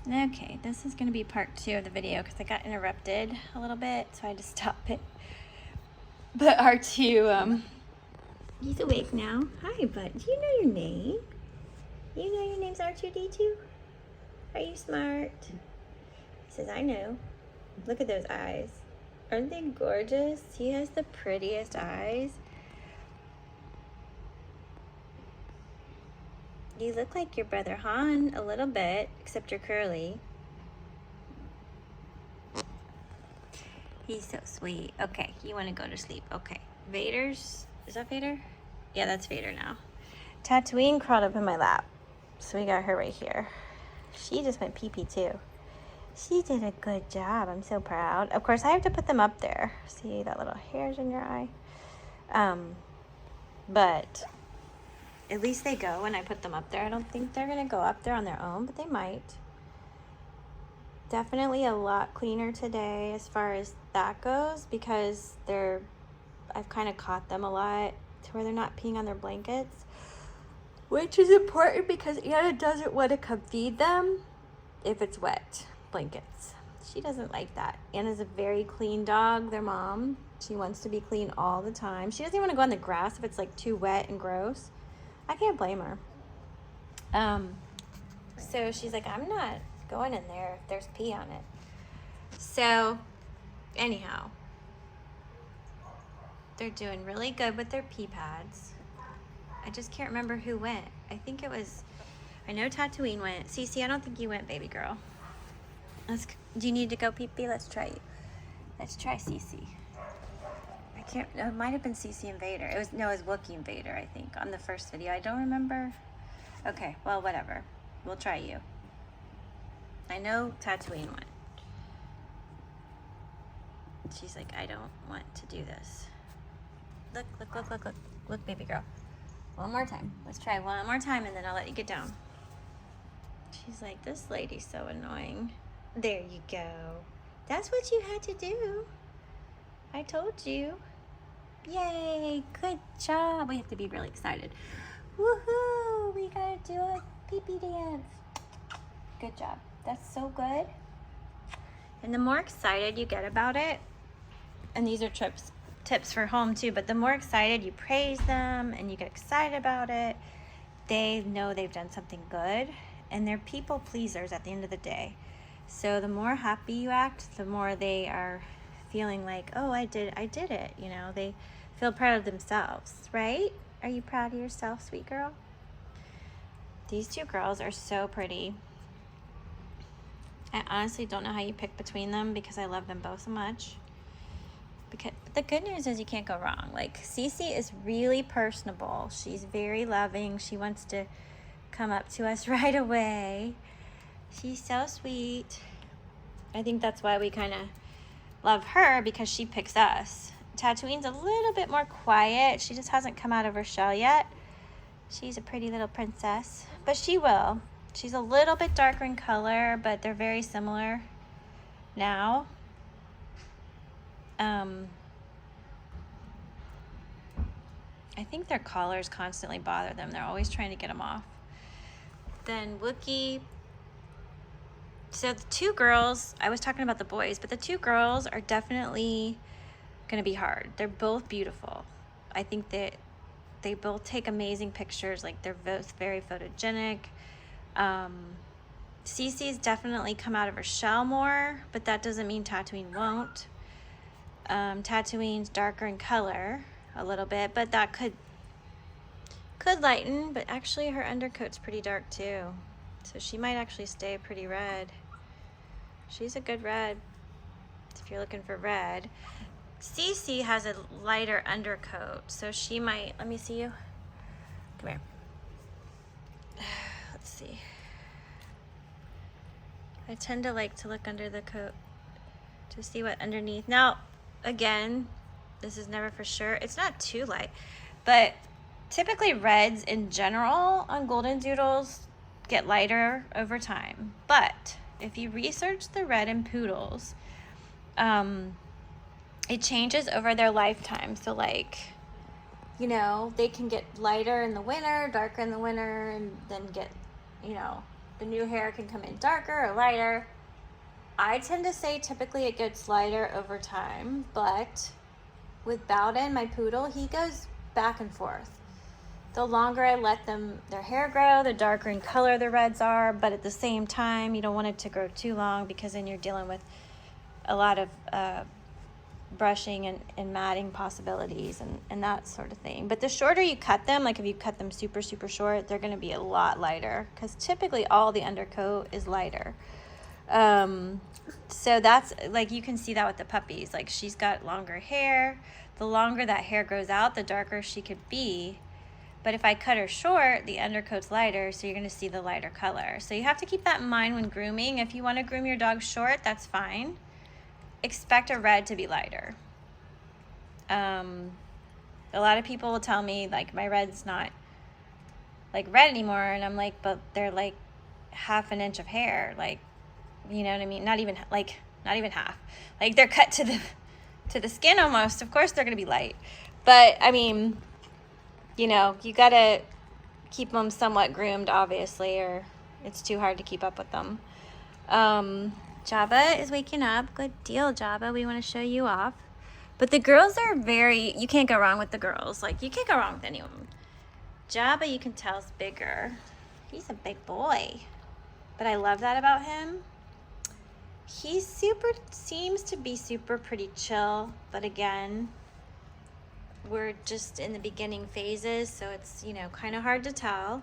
Okay, this is going to be part 2 of the video because I got interrupted a little bit, so I had to stop it. But R2, he's awake now. Hi, bud. Do you know your name? You know your name's R2D2? Are you smart? He says, I know. Look at those eyes. Aren't they gorgeous? He has the prettiest eyes. You look like your brother Han a little bit, except you're curly. He's so sweet. Okay, you want to go to sleep. Okay. Vader's, is that Vader? Yeah, that's Vader now. Tatooine crawled up in my lap. So we got her right here. She just went pee-pee too. She did a good job. I'm so proud. Of course, I have to put them up there. See that little hairs in your eye? But at least they go when I put them up there. I don't think they're going to go up there on their own, but they might. Definitely a lot cleaner today as far as that goes because I've kind of caught them a lot to where they're not peeing on their blankets, which is important because Anna doesn't want to come feed them if it's wet blankets. She doesn't like that. Anna's a very clean dog, their mom. She wants to be clean all the time. She doesn't even want to go on the grass if it's like too wet and gross. I can't blame her. So she's like, I'm not going in there if there's pee on it. So anyhow, they're doing really good with their pee pads. I just can't remember who went. I think it was, I know Tatooine went. Cece, I don't think you went, baby girl. Do you need to go pee-pee? Let's try you. Let's try Cece. I can't, it might have been Cece and Vader. It was Wookiee and Vader, I think, on the first video. I don't remember. Okay, well, whatever. We'll try you. I know Tatooine went. She's like, I don't want to do this. Look, look, look, look, look. Look, baby girl. One more time. Let's try one more time and then I'll let you get down. She's like, this lady's so annoying. There you go. That's what you had to do. I told you. Yay, good job. We have to be really excited. Woohoo, we gotta do a pee-pee dance. Good job. That's so good. And the more excited you get about it, and these are tips for home too, but the more excited you praise them and you get excited about it, they know they've done something good, and they're people pleasers at the end of the day. So the more happy you act, the more they are feeling like, oh, I did it. You know, they feel proud of themselves, right? Are you proud of yourself, sweet girl? These two girls are so pretty. I honestly don't know how you pick between them because I love them both so much. But the good news is you can't go wrong. Like, Cece is really personable. She's very loving. She wants to come up to us right away. She's so sweet. I think that's why we kind of love her, because she picks us. Tatooine's a little bit more quiet. She just hasn't come out of her shell yet. She's a pretty little princess, but she will. She's a little bit darker in color, but they're very similar now. I think their collars constantly bother them. They're always trying to get them off. Then Wookiee. So the two girls, I was talking about the boys, but the two girls are definitely going to be hard. They're both beautiful. I think that they both take amazing pictures. Like, they're both very photogenic. Cece's definitely come out of her shell more, but that doesn't mean Tatooine won't. Tatooine's darker in color a little bit, but that could lighten, but actually her undercoat's pretty dark too. So she might actually stay pretty red. She's a good red if you're looking for red. Cece has a lighter undercoat, so she might, let me see you. Come here. Let's see. I tend to like to look under the coat to see what underneath. Now, again, this is never for sure. It's not too light, but typically reds in general on goldendoodles get lighter over time. But if you research the red in poodles, it changes over their lifetime. So, like, you know, they can get lighter in the winter, darker in the winter, and then get, you know, The new hair can come in darker or lighter. I tend to say typically it gets lighter over time, but with Bowden, my poodle, he goes back and forth. The longer I let their hair grow, the darker in color the reds are, but at the same time, you don't want it to grow too long because then you're dealing with a lot of brushing and matting possibilities and that sort of thing. But the shorter you cut them, like if you cut them super, super short, they're going to be a lot lighter because typically all the undercoat is lighter. So that's, like, you can see that with the puppies. Like, she's got longer hair. The longer that hair grows out, the darker she could be. But if I cut her short, the undercoat's lighter, so you're going to see the lighter color. So you have to keep that in mind when grooming. If you want to groom your dog short, that's fine. Expect a red to be lighter. A lot of people will tell me, like, my red's not, like, red anymore. And I'm like, but they're, like, half an inch of hair. Like, you know what I mean? Not even half. Like, they're cut to the skin almost. Of course they're going to be light. But, I mean, you know, you got to keep them somewhat groomed, obviously, or it's too hard to keep up with them. Jabba is waking up. Good deal, Jabba. We want to show you off. But the girls are you can't go wrong with the girls. Like, you can't go wrong with any of them. Jabba, you can tell, is bigger. He's a big boy. But I love that about him. He seems to be super pretty chill. But again, we're just in the beginning phases, so it's, you know, kind of hard to tell.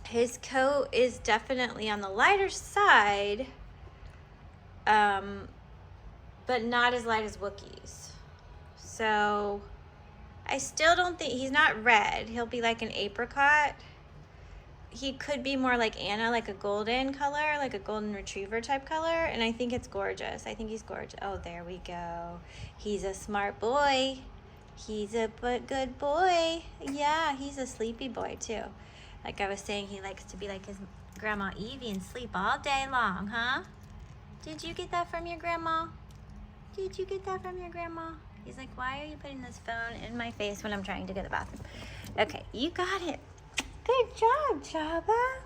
His coat is definitely on the lighter side, but not as light as Wookie's. So I still don't think, he's not red. He'll be like an apricot. He could be more like Anna, like a golden color, like a golden retriever type color. And I think it's gorgeous. I think he's gorgeous. Oh, there we go. He's a smart boy. He's a good boy. Yeah, he's a sleepy boy too. Like I was saying, he likes to be like his Grandma Evie and sleep all day long, huh? Did you get that from your grandma? Did you get that from your grandma? He's like, why are you putting this phone in my face when I'm trying to go to the bathroom? Okay, you got it. Good job, Jabba.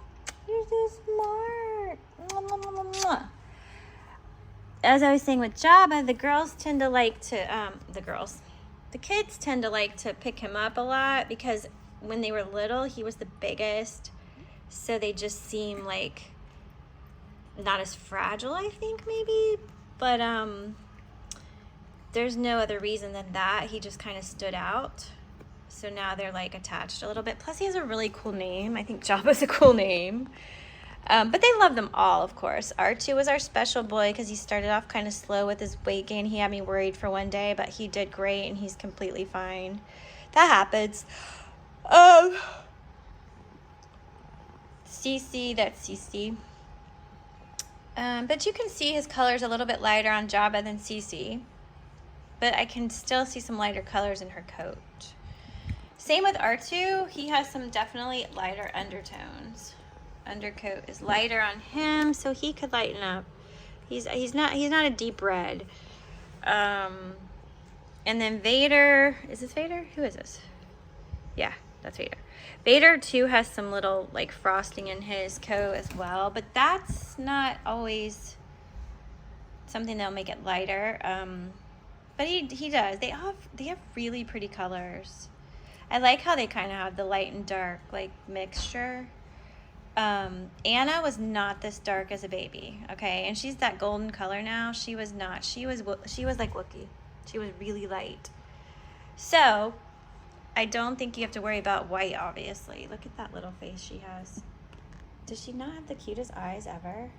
You're so smart. Mwah, mwah, mwah, mwah. As I was saying with Jabba, the girls tend to like to, the kids tend to like to pick him up a lot because when they were little, he was the biggest. So they just seem like not as fragile, I think, maybe. But there's no other reason than that. He just kind of stood out. So now they're like attached a little bit. Plus he has a really cool name. I think Jabba's a cool name. But they love them all, of course. R2 was our special boy because he started off kind of slow with his weight gain. He had me worried for one day, but he did great and he's completely fine. That happens. CC, that's CC. But you can see his color's a little bit lighter on Jabba than CC. But I can still see some lighter colors in her coat. Same with R2, he has some definitely lighter undertones. Undercoat is lighter on him, so he could lighten up. He's not a deep red. And then Vader, is this Vader? Who is this? Yeah, that's Vader. Vader too has some little like frosting in his coat as well, but that's not always something that'll make it lighter. But he does. They have really pretty colors. I like how they kind of have the light and dark like mixture. Anna was not this dark as a baby, okay? And she's that golden color now. She was not. She was like Wookie. She was really light. So I don't think you have to worry about white, obviously. Look at that little face she has. Does she not have the cutest eyes ever?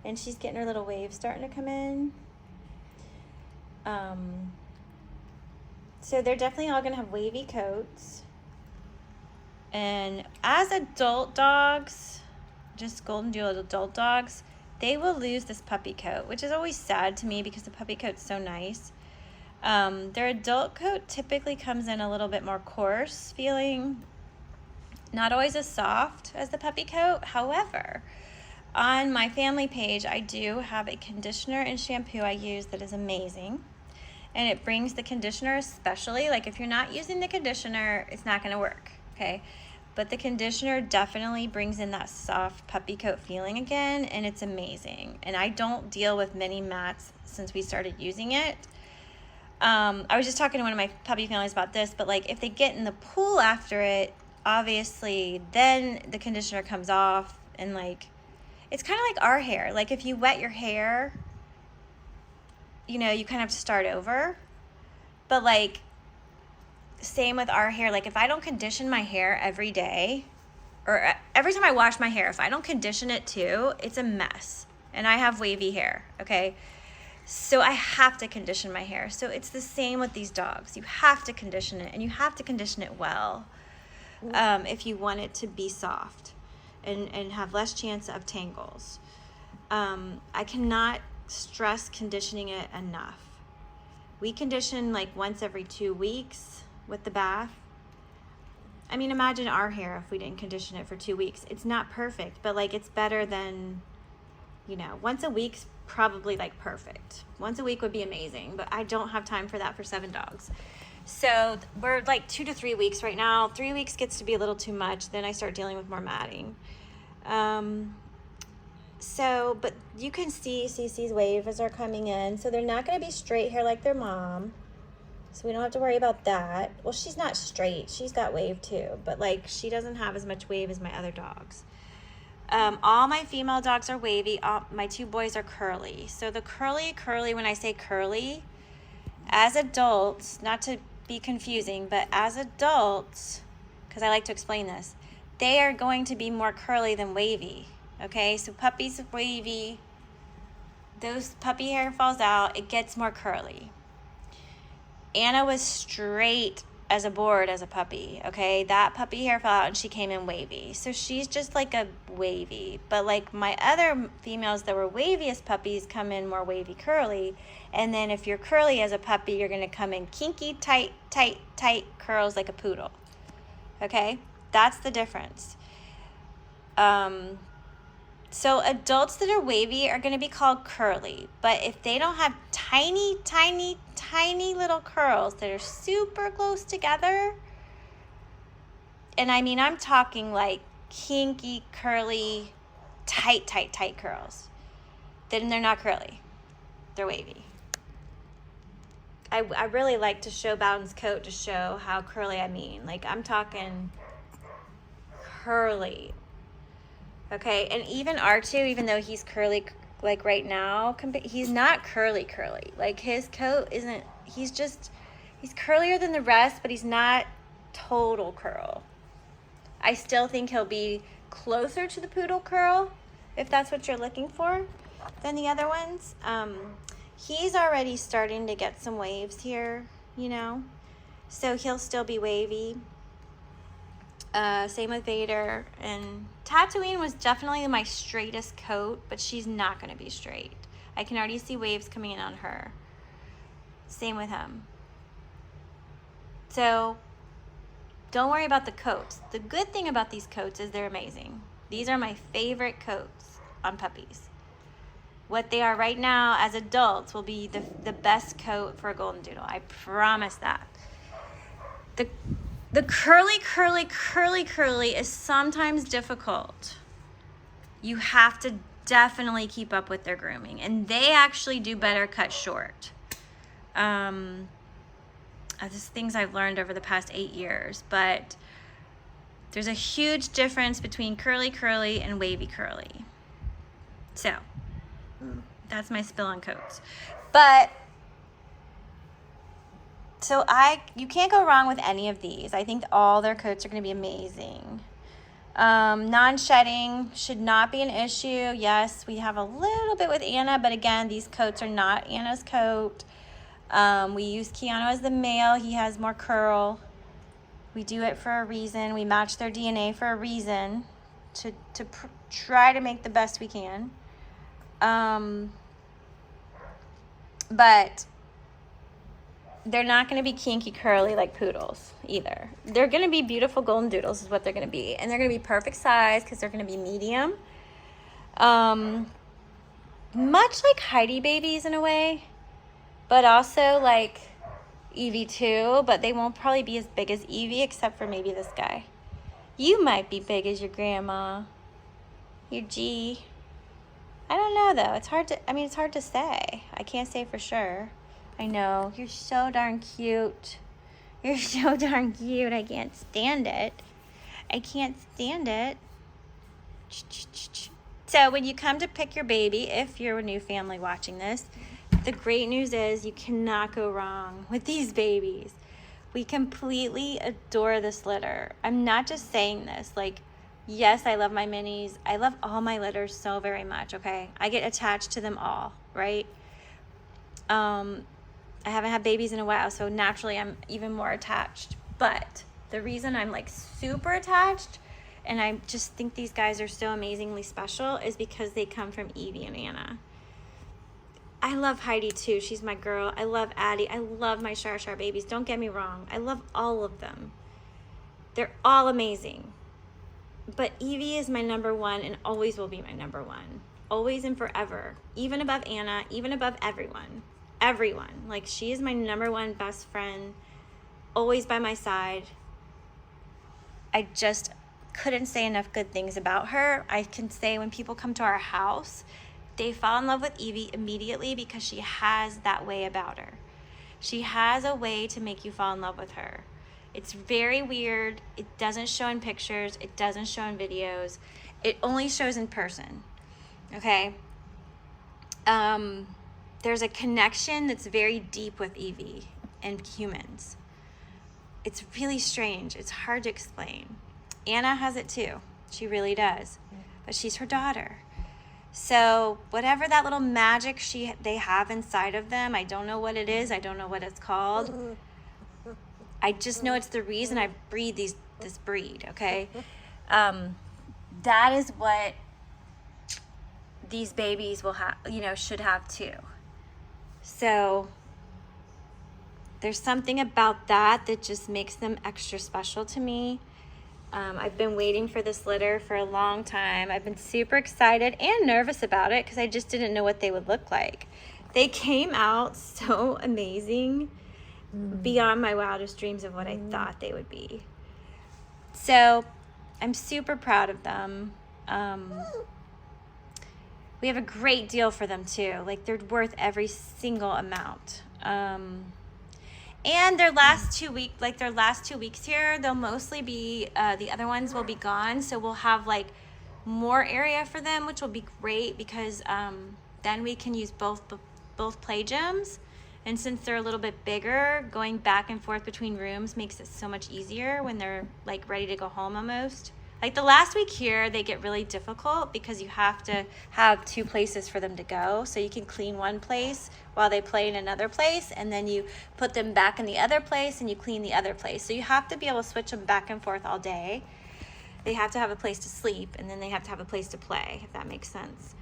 And she's getting her little waves starting to come in. So they're definitely all gonna have wavy coats. And as adult dogs, just goldendoodle adult dogs, they will lose this puppy coat, which is always sad to me because the puppy coat's so nice. Their adult coat typically comes in a little bit more coarse feeling, not always as soft as the puppy coat. However, on my family page, I do have a conditioner and shampoo I use that is amazing. And it brings the conditioner especially, like if you're not using the conditioner, it's not gonna work, okay? but the conditioner definitely brings in that soft puppy coat feeling again, and it's amazing. And I don't deal with many mats since we started using it. I was just talking to one of my puppy families about this, but like if they get in the pool after it, obviously then the conditioner comes off, and like it's kind of like our hair. Like if you wet your hair, you know, you kind of have to start over. But like same with our hair. Like if I don't condition my hair every day, or every time I wash my hair, if I don't condition it too, it's a mess. And I have wavy hair, okay? So I have to condition my hair. So it's the same with these dogs. You have to condition it, and you have to condition it well if you want it to be soft and have less chance of tangles. I cannot stress conditioning it enough. We condition like once every 2 weeks with the bath. I mean, imagine our hair if we didn't condition it for 2 weeks. It's not perfect, but like it's better than, you know, once a week's probably like perfect. Once a week would be amazing, but I don't have time for that for 7 dogs. So we're like 2 to 3 weeks right now. 3 weeks gets to be a little too much. Then I start dealing with more matting. So, but you can see Cece's waves are coming in. So they're not going to be straight hair like their mom. So we don't have to worry about that. Well, she's not straight. She's got wave too. But like she doesn't have as much wave as my other dogs. All my female dogs are wavy. My 2 boys are curly. So the curly, when I say curly, as adults, not to be confusing, but as adults, because I like to explain this, they are going to be more curly than wavy. Okay, so puppies wavy, those puppy hair falls out, it gets more curly. Anna was straight as a board as a puppy, okay? That puppy hair fell out and she came in wavy. So she's just like a wavy. But like my other females that were wavy as puppies come in more wavy curly. And then if you're curly as a puppy, you're gonna come in kinky, tight curls like a poodle. Okay? That's the difference. So adults that are wavy are gonna be called curly. But if they don't have tiny little curls that are super close together, and I mean I'm talking like kinky, curly, tight curls, then they're not curly, they're wavy. I really like to show Bowden's coat to show how curly I mean. Like I'm talking curly, okay? And even R2, even though he's curly like right now, he's not curly. Like his coat isn't, he's curlier than the rest, but he's not total curl. I still think he'll be closer to the poodle curl, if that's what you're looking for, than the other ones. He's already starting to get some waves here, you know, so he'll still be wavy. Same with Vader. And Tatooine was definitely my straightest coat, but she's not going to be straight. I can already see waves coming in on her. Same with him. So don't worry about the coats. The good thing about these coats is they're amazing. These are my favorite coats on puppies. What they are right now as adults will be the best coat for a golden doodle. I promise that. The curly is sometimes difficult. You have to definitely keep up with their grooming, and they actually do better cut short. These things I've learned over the past 8 years, but there's a huge difference between curly and wavy curly. So that's my spill on coats. But so you can't go wrong with any of these. I think all their coats are going to be amazing. Non-shedding should not be an issue. Yes, we have a little bit with Anna, but again, these coats are not Anna's coat. We use Keanu as the male. He has more curl. We do it for a reason. We match their DNA for a reason to try to make the best we can. But they're not going to be kinky curly like poodles either. They're going to be beautiful golden doodles is what they're going to be. And they're going to be perfect size because they're going to be medium. Much like Heidi babies in a way, but also like Evie too, but they won't probably be as big as Evie except for maybe this guy. You might be big as your grandma. Your G. I don't know though. It's hard to say. I can't say for sure. I know. You're so darn cute. You're so darn cute. I can't stand it. I can't stand it. So when you come to pick your baby, if you're a new family watching this, the great news is you cannot go wrong with these babies. We completely adore this litter. I'm not just saying this. Like, yes, I love my minis. I love all my litters so very much, okay? I get attached to them all, right? I haven't had babies in a while, so naturally I'm even more attached. But the reason I'm like super attached and I just think these guys are so amazingly special is because they come from Evie and Anna. I love Heidi too. She's my girl. I love Addie. I love my Shar Shar babies. Don't get me wrong. I love all of them. They're all amazing. But Evie is my number one and always will be my number one. Always and forever. Even above Anna, even above everyone. Everyone. Like, she is my number one best friend. Always by my side. I just couldn't say enough good things about her. I can say when people come to our house, they fall in love with Evie immediately because she has that way about her. She has a way to make you fall in love with her. It's very weird. It doesn't show in pictures. It doesn't show in videos. It only shows in person. Okay? There's a connection that's very deep with Evie and humans. It's really strange. It's hard to explain. Anna has it too. She really does. But she's her daughter. So whatever that little magic they have inside of them, I don't know what it is. I don't know what it's called. I just know it's the reason I breed this breed, okay? That is what these babies will have, should have too. So there's something about that just makes them extra special to me. I've been waiting for this litter for a long time. I've been super excited and nervous about it because I just didn't know what they would look like. They came out so amazing, beyond my wildest dreams of what I thought they would be. So I'm super proud of them. We have a great deal for them too. Like, they're worth every single amount. And their last 2 weeks here, they'll mostly be, the other ones will be gone. So we'll have like more area for them, which will be great because then we can use both play gyms. And since they're a little bit bigger, going back and forth between rooms makes it so much easier when they're like ready to go home almost. Like the last week here, they get really difficult because you have to have 2 places for them to go. So you can clean one place while they play in another place, and then you put them back in the other place and you clean the other place. So you have to be able to switch them back and forth all day. They have to have a place to sleep, and then they have to have a place to play, if that makes sense,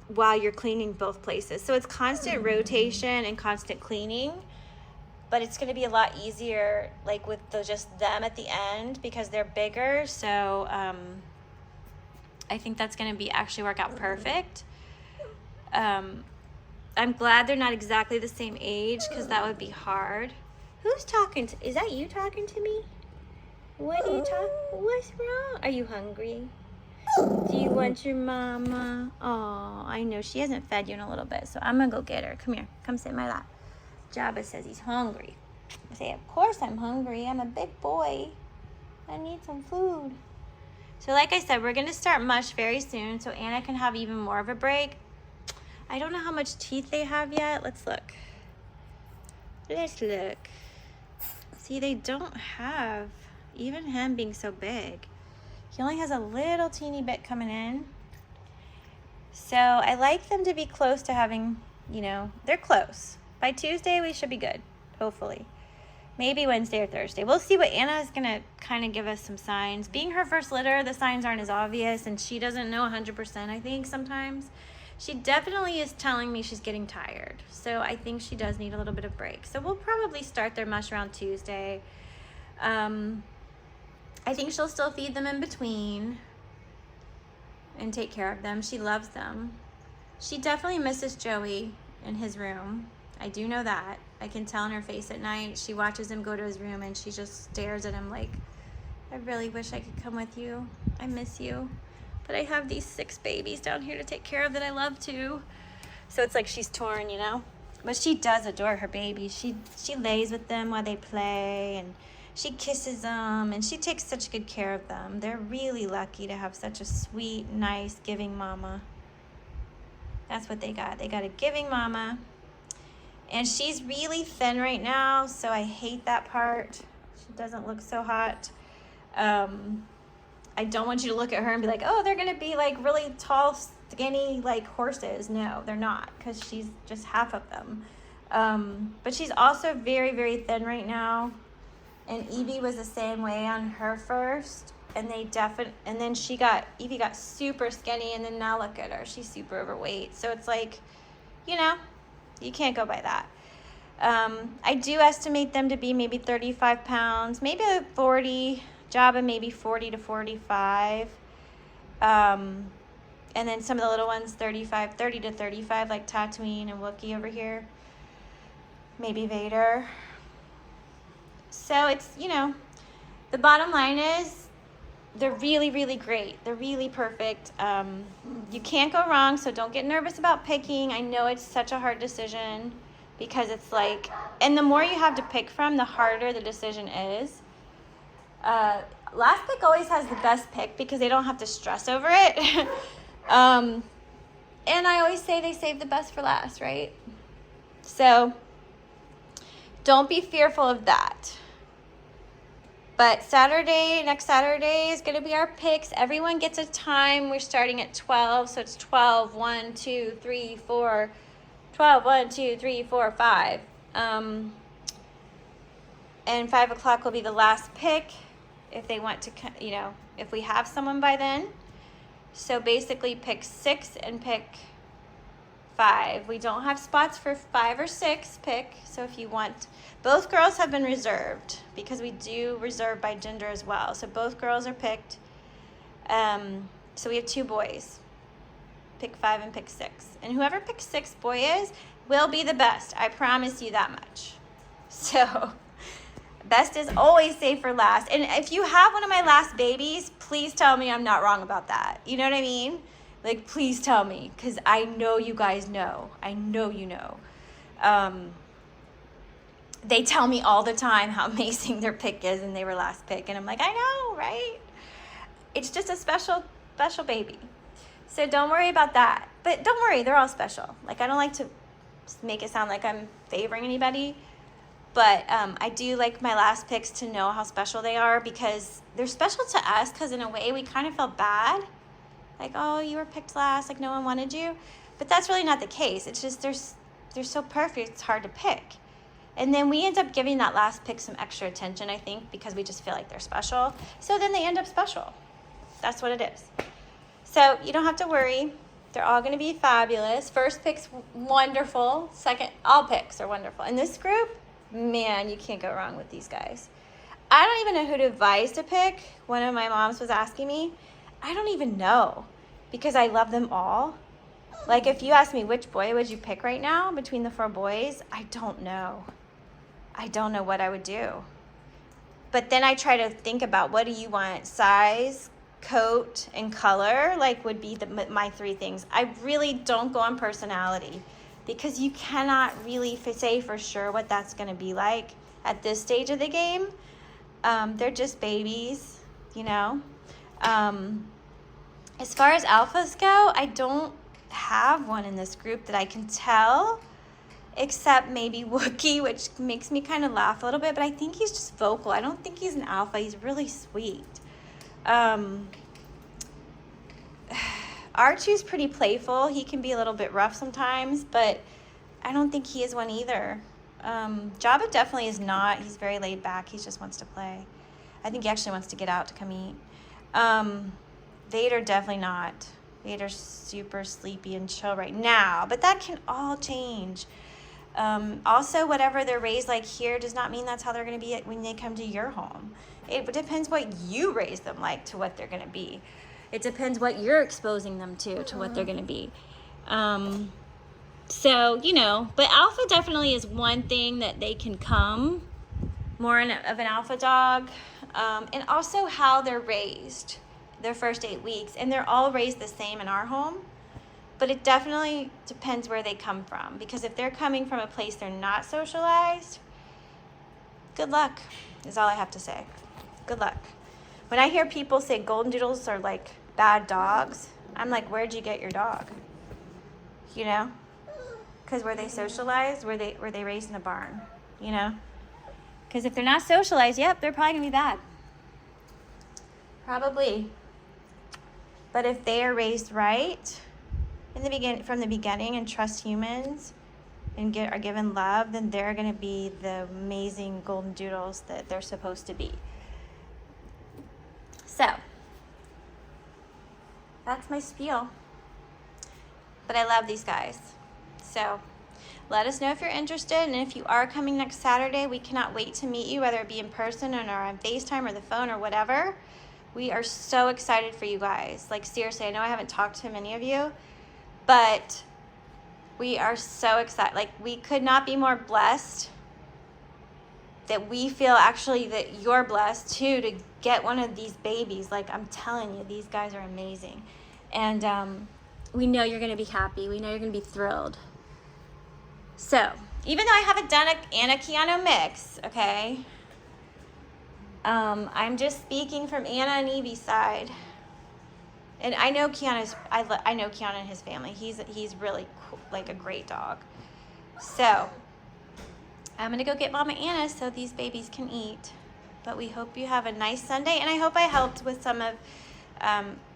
while you're cleaning both places. So it's constant rotation and constant cleaning. But it's going to be a lot easier, like with just them at the end because they're bigger. So I think that's going to be actually work out perfect. I'm glad they're not exactly the same age because that would be hard. Who's talking to? Is that you talking to me? What are you talking? What's wrong? Are you hungry? Do you want your mama? Oh, I know she hasn't fed you in a little bit, so I'm going to go get her. Come here. Come sit in my lap. Jabba says he's hungry. I say, of course I'm hungry. I'm a big boy. I need some food. So like I said, we're going to start mush very soon so Anna can have even more of a break. I don't know how much teeth they have yet. Let's look. Let's look. See, they don't have, even him being so big. He only has a little teeny bit coming in. So I like them to be close to having, they're close. By Tuesday, we should be good, hopefully. Maybe Wednesday or Thursday. We'll see what Anna is going to kind of give us some signs. Being her first litter, the signs aren't as obvious, and she doesn't know 100%, I think, sometimes. She definitely is telling me she's getting tired. So I think she does need a little bit of break. So we'll probably start their mush around Tuesday. I think she'll still feed them in between and take care of them. She loves them. She definitely misses Joey in his room. I do know that. I can tell in her face at night. She watches him go to his room and she just stares at him like I really wish I could come with you. I miss you. But I have these 6 babies down here to take care of that I love too. So it's like she's torn, you know? But she does adore her babies. She lays with them while they play, and she kisses them, and she takes such good care of them. They're really lucky to have such a sweet, nice, giving mama. That's what they got. They got a giving mama. And she's really thin right now, so I hate that part. She doesn't look so hot. I don't want you to look at her and be like, oh, they're gonna be like really tall, skinny, like horses. No, they're not, because she's just half of them. But she's also very, very thin right now. And Evie was the same way on her first. And and then Evie got super skinny, and then now look at her. She's super overweight. So it's like, you know, you can't go by that. I do estimate them to be maybe 35 pounds, maybe a 40, Jabba maybe 40 to 45. And then some of the little ones, 30 to 35, like Tatooine and Wookiee over here. Maybe Vader. So it's, you know, the bottom line is they're really, really great. They're really perfect. You can't go wrong, so don't get nervous about picking. I know it's such a hard decision because it's like, and the more you have to pick from, the harder the decision is. Last pick always has the best pick because they don't have to stress over it. And I always say they save the best for last, right? So don't be fearful of that. But next Saturday is going to be our picks. Everyone gets a time. We're starting at 12. So it's 12, 1, 2, 3, 4. 12, 1, 2, 3, 4, 5. And 5 o'clock will be the last pick if they want to, you know, if we have someone by then. So basically pick 6 and pick 5. We don't have spots for 5 or 6 pick. So if you want, both girls have been reserved because we do reserve by gender as well. So both girls are picked. So we have 2 boys. Pick 5 and pick 6. And whoever pick 6 boy is will be the best. I promise you that much. So best is always saved for last. And if you have one of my last babies, please tell me I'm not wrong about that. You know what I mean? Like, please tell me, because I know you guys know. I know you know. They tell me all the time how amazing their pick is and they were last pick. And I'm like, I know, right? It's just a special, special baby. So don't worry about that. But don't worry, they're all special. Like, I don't like to make it sound like I'm favoring anybody. But I do like my last picks to know how special they are because they're special to us because in a way we kind of felt bad. Like, oh, you were picked last, like no one wanted you. But that's really not the case. It's just they're so perfect, it's hard to pick. And then we end up giving that last pick some extra attention, I think, because we just feel like they're special. So then they end up special. That's what it is. So you don't have to worry. They're all going to be fabulous. First pick's wonderful. Second, all picks are wonderful. In this group, man, you can't go wrong with these guys. I don't even know who to advise to pick. One of my moms was asking me. I don't even know because I love them all. Like, if you ask me which boy would you pick right now between the 4 boys, I don't know. I don't know what I would do. But then I try to think about what do you want? Size, coat, and color, like, would be my 3 things. I really don't go on personality because you cannot really say for sure what that's going to be like at this stage of the game. They're just babies, you know. As far as alphas go, I don't have one in this group that I can tell, except maybe Wookiee, which makes me kind of laugh a little bit, but I think he's just vocal. I don't think he's an alpha. He's really sweet. R2's pretty playful. He can be a little bit rough sometimes, but I don't think he is one either. Jabba definitely is not. He's very laid back. He just wants to play. I think he actually wants to get out to come eat. Vader definitely not. Vader's super sleepy and chill right now, but that can all change. Also, whatever they're raised like here does not mean that's how they're going to be when they come to your home. It depends what you raise them like to what they're going to be. It depends what you're exposing them to what they're going to be. So, you know, but alpha definitely is one thing that they can come more of an alpha dog. and also how they're raised their first 8 weeks. And they're all raised the same in our home, but it definitely depends where they come from, because if they're coming from a place they're not socialized, good luck is all I have to say. Good luck. When I hear people say goldendoodles are like bad dogs, I'm like, where'd you get your dog? You know? Because were they socialized? Were they raised in a barn? You know? Because if they're not socialized, yep, they're probably going to be bad. Probably. But if they are raised right from the beginning and trust humans and are given love, then they're going to be the amazing golden doodles that they're supposed to be. So, that's my spiel. But I love these guys. So, let us know if you're interested, and if you are coming next Saturday, we cannot wait to meet you, whether it be in person or on FaceTime or the phone or whatever. We are so excited for you guys. Like, seriously, I know I haven't talked to many of you, but we are so excited. Like, we could not be more blessed that we feel actually that you're blessed too to get one of these babies. Like, I'm telling you, these guys are amazing. And we know you're going to be happy. We know you're going to be thrilled. So, even though I haven't done an Anna Keanu mix, okay, I'm just speaking from Anna and Evie's side. And I know I know Keanu and his family. He's really cool, like a great dog. So, I'm going to go get Mama Anna so these babies can eat. But we hope you have a nice Sunday. And I hope I helped with some of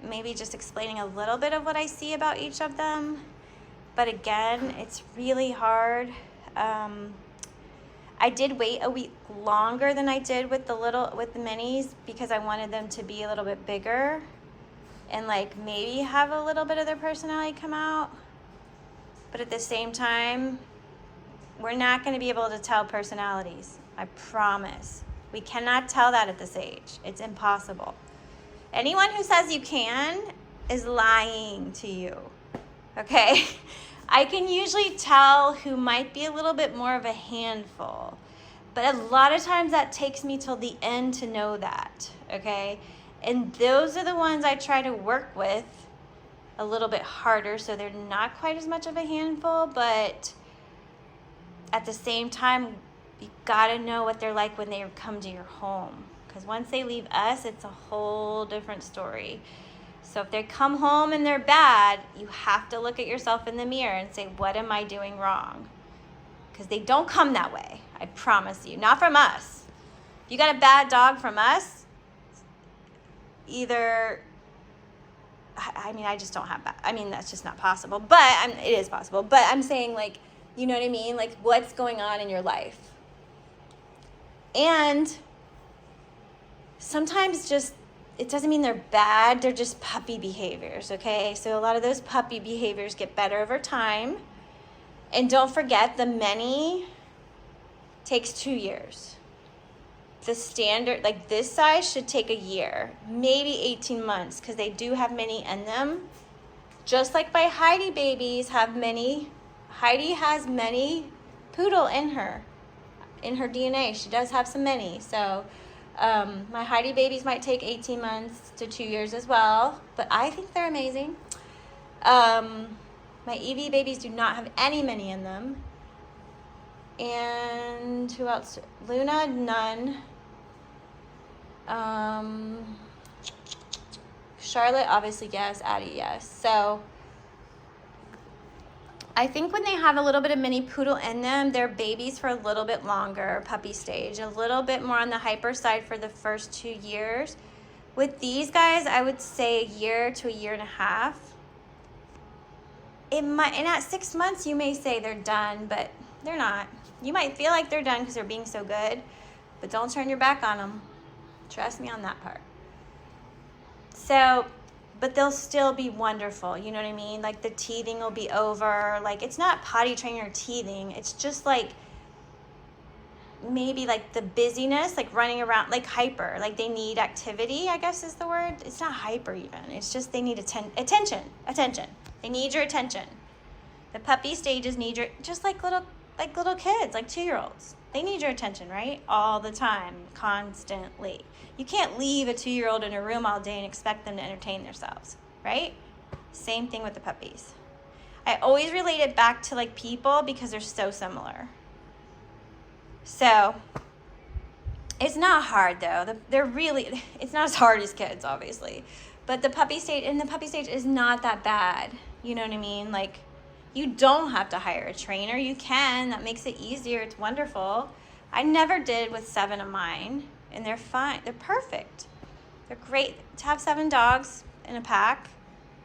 maybe just explaining a little bit of what I see about each of them. But again, it's really hard. I did wait a week longer than I did with the minis, because I wanted them to be a little bit bigger and like maybe have a little bit of their personality come out. But at the same time, we're not going to be able to tell personalities. I promise. We cannot tell that at this age. It's impossible. Anyone who says you can is lying to you. Okay? I can usually tell who might be a little bit more of a handful. But a lot of times that takes me till the end to know that. Okay? And those are the ones I try to work with a little bit harder, so they're not quite as much of a handful, but at the same time, you gotta know what they're like when they come to your home. Because once they leave us, it's a whole different story. So if they come home and they're bad, you have to look at yourself in the mirror and say, what am I doing wrong? Because they don't come that way, I promise you. Not from us. If you got a bad dog from us, either, I mean, I just don't have that. I mean, that's just not possible. But it is possible. But I'm saying, like, you know what I mean? Like, what's going on in your life? And sometimes just, it doesn't mean they're bad. They're just puppy behaviors, okay? So a lot of those puppy behaviors get better over time. And don't forget, the mini takes 2 years. The standard, like this size, should take a year, maybe 18 months, because they do have many in them. Just like my Heidi babies have many. Heidi has many poodle in her DNA. She does have some many. So my Heidi babies might take 18 months to 2 years as well, but I think they're amazing. My Evie babies do not have any many in them. And who else? Luna, none. Charlotte, obviously, yes. Addie, yes. So I think when they have a little bit of mini poodle in them, they're babies for a little bit longer, puppy stage, a little bit more on the hyper side for the first 2 years. With these guys, I would say a year to a year and a half. And at 6 months, you may say they're done, but they're not. You might feel like they're done because they're being so good, but don't turn your back on them. Trust me on that part. So, but they'll still be wonderful, you know what I mean? Like, the teething will be over. Like, it's not potty training or teething. It's just like, maybe like the busyness, like running around, like hyper. Like, they need activity, I guess is the word. It's not hyper even. It's just they need attention. They need your attention. The puppy stages need your, just like little like little kids, like 2-year-olds. They need your attention, right? All the time, constantly. You can't leave a 2-year-old in a room all day and expect them to entertain themselves, right? Same thing with the puppies. I always relate it back to like people because they're so similar. So it's not hard though. It's not as hard as kids, obviously. But the puppy stage is not that bad. You know what I mean? Like, you don't have to hire a trainer. You can. That makes it easier. It's wonderful. I never did with 7 of mine, and they're fine. They're perfect. They're great. To have 7 dogs in a pack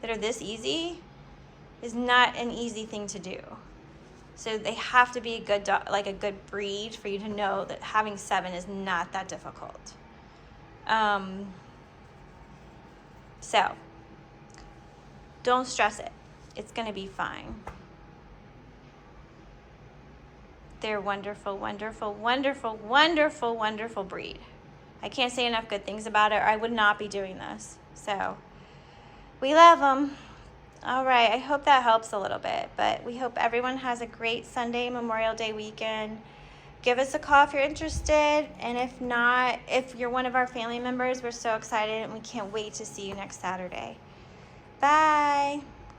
that are this easy is not an easy thing to do. So they have to be a good dog, like a good breed, for you to know that having 7 is not that difficult. So don't stress it. It's going to be fine. They're wonderful, wonderful, wonderful, wonderful, wonderful breed. I can't say enough good things about it, or I would not be doing this. So we love them. All right, I hope that helps a little bit, but we hope everyone has a great Sunday, Memorial Day weekend. Give us a call if you're interested, and if not, if you're one of our family members, we're so excited and we can't wait to see you next Saturday. Bye.